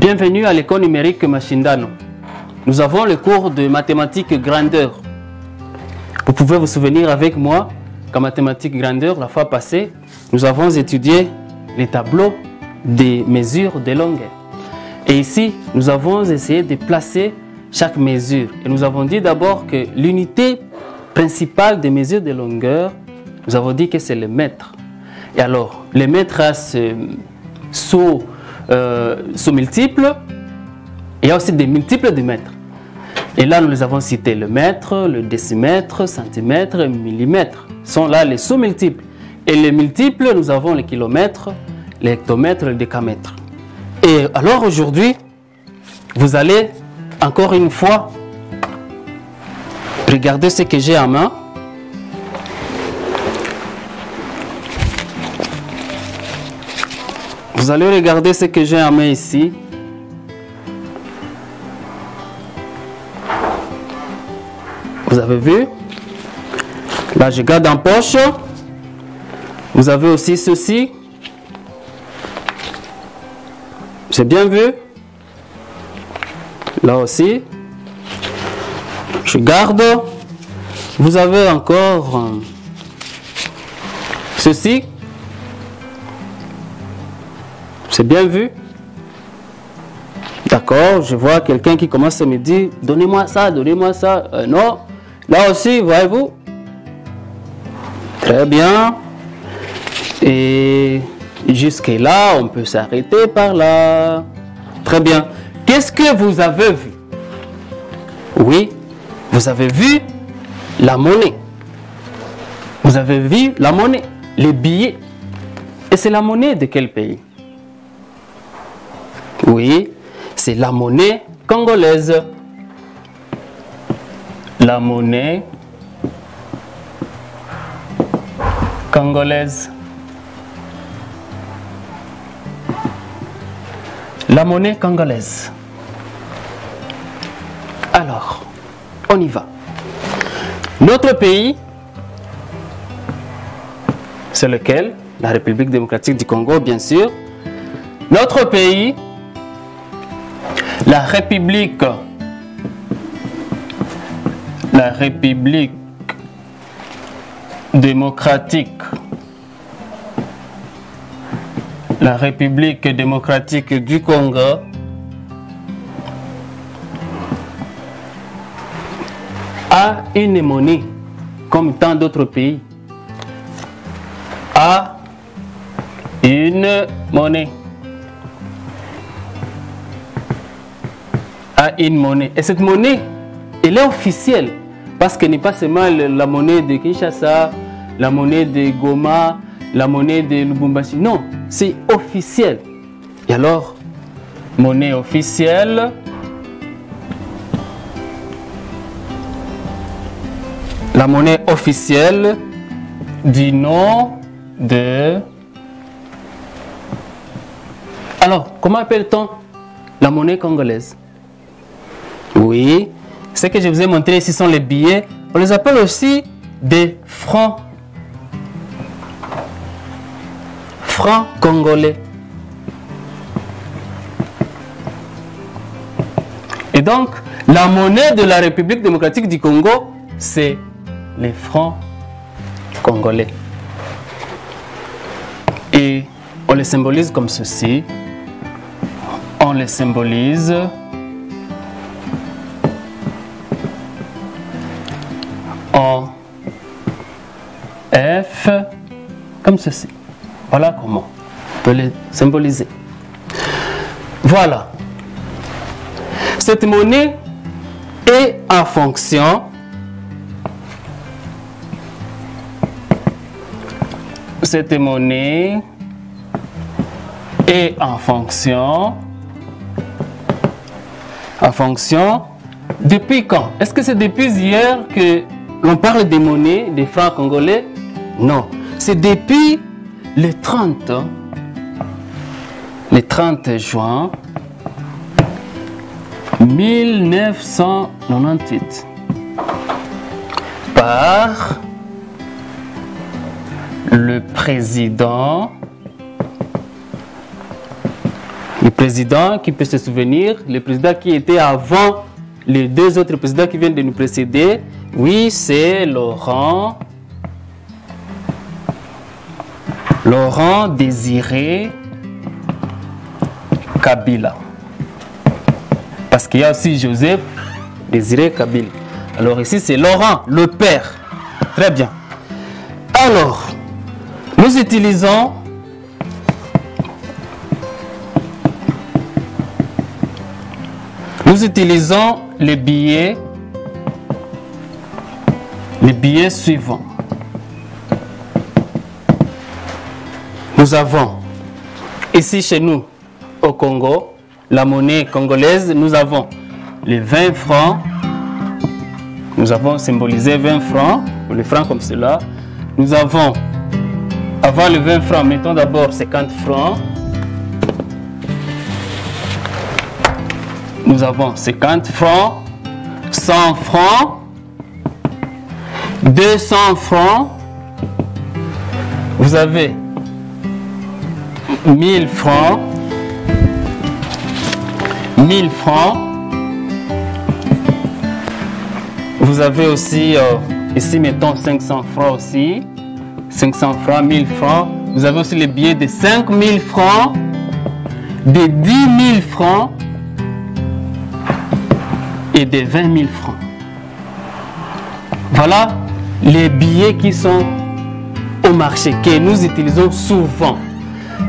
Bienvenue à l'école numérique Mashindano. Nous avons le cours de mathématiques grandeur. Vous pouvez vous souvenir avec moi qu'en mathématiques grandeur, la fois passée, nous avons étudié les tableaux des mesures de longueur. Et ici, nous avons essayé de placer chaque mesure. Et nous avons dit d'abord que l'unité principale des mesures de longueur, nous avons dit que c'est le mètre. Et alors, le mètre a ce saut multiples, il y a aussi des multiples de mètres. Et là, nous les avons cités, le mètre, le décimètre, centimètre, millimètre. Sont là les sous-multiples. Et les multiples, nous avons les kilomètres, les hectomètres, le décamètre. Et alors aujourd'hui, vous allez encore une fois regarder ce que j'ai en main. Vous allez regarder ce que j'ai en main ici. Vous avez vu? Là, je garde en poche. Vous avez aussi ceci. J'ai bien vu. Là aussi. Je garde. Vous avez encore ceci. C'est bien vu? D'accord, je vois quelqu'un qui commence à me dire « Donnez-moi ça, donnez-moi ça. » Non, là aussi, voyez-vous? Très bien. Et jusque-là, on peut s'arrêter par là. Très bien. Qu'est-ce que vous avez vu? Oui, vous avez vu la monnaie. Vous avez vu la monnaie, les billets. Et c'est la monnaie de quel pays? Oui, c'est la monnaie congolaise. La monnaie congolaise. La monnaie congolaise. Alors, on y va. Notre pays, c'est lequel? La République démocratique du Congo, bien sûr. Notre pays, la République démocratique du Congo a une monnaie comme tant d'autres pays. A une monnaie. A une monnaie. Et cette monnaie, elle est officielle. Parce qu'elle n'est pas seulement la monnaie de Kinshasa, la monnaie de Goma, la monnaie de Lubumbashi. Non, c'est officiel. Et alors, monnaie officielle. La monnaie officielle du nom de... Alors, comment appelle-t-on la monnaie congolaise? Oui, ce que je vous ai montré ici sont les billets. On les appelle aussi des francs. Francs congolais. Et donc, la monnaie de la République démocratique du Congo, c'est les francs congolais. Et on les symbolise comme ceci. On les symbolise en F comme ceci. Voilà comment on peut les symboliser. Voilà. Cette monnaie est en fonction depuis quand? Est-ce que c'est depuis hier que l'on parle des monnaies, des francs congolais? Non, c'est depuis le 30 juin 1998 par président qui peut se souvenir, le président qui était avant les deux autres présidents qui viennent de nous précéder. Oui, c'est Laurent Désiré Kabila. Parce qu'il y a aussi Joseph Désiré Kabila. Alors ici, c'est Laurent, le père. Très bien. Alors, nous utilisons les billets suivants. Nous avons ici chez nous au Congo, la monnaie congolaise, nous avons les 20 francs. Nous avons symbolisé 20 francs, ou les francs comme cela. Nous avons, avant les 20 francs, mettons d'abord 50 francs. Nous avons 50 francs, 100 francs, 200 francs. Vous avez 1000 francs, 1000 francs. Vous avez aussi, ici mettons 500 francs aussi, 500 francs, 1000 francs. Vous avez aussi les billets de 5000 francs, de 10 000 francs et de 20 000 francs. Voilà les billets qui sont au marché, que nous utilisons souvent.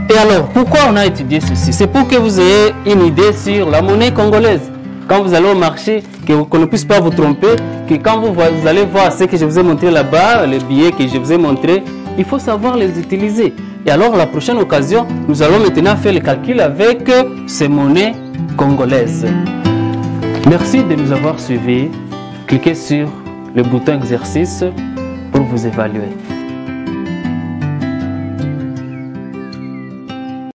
Et alors, pourquoi on a étudié ceci? C'est pour que vous ayez une idée sur la monnaie congolaise. Quand vous allez au marché, qu'on ne puisse pas vous tromper, que quand vous allez voir ce que je vous ai montré là-bas, les billets que je vous ai montrés, il faut savoir les utiliser. Et alors, la prochaine occasion, nous allons maintenant faire le calcul avec ces monnaies congolaises. Merci de nous avoir suivis. Cliquez sur le bouton exercice pour vous évaluer.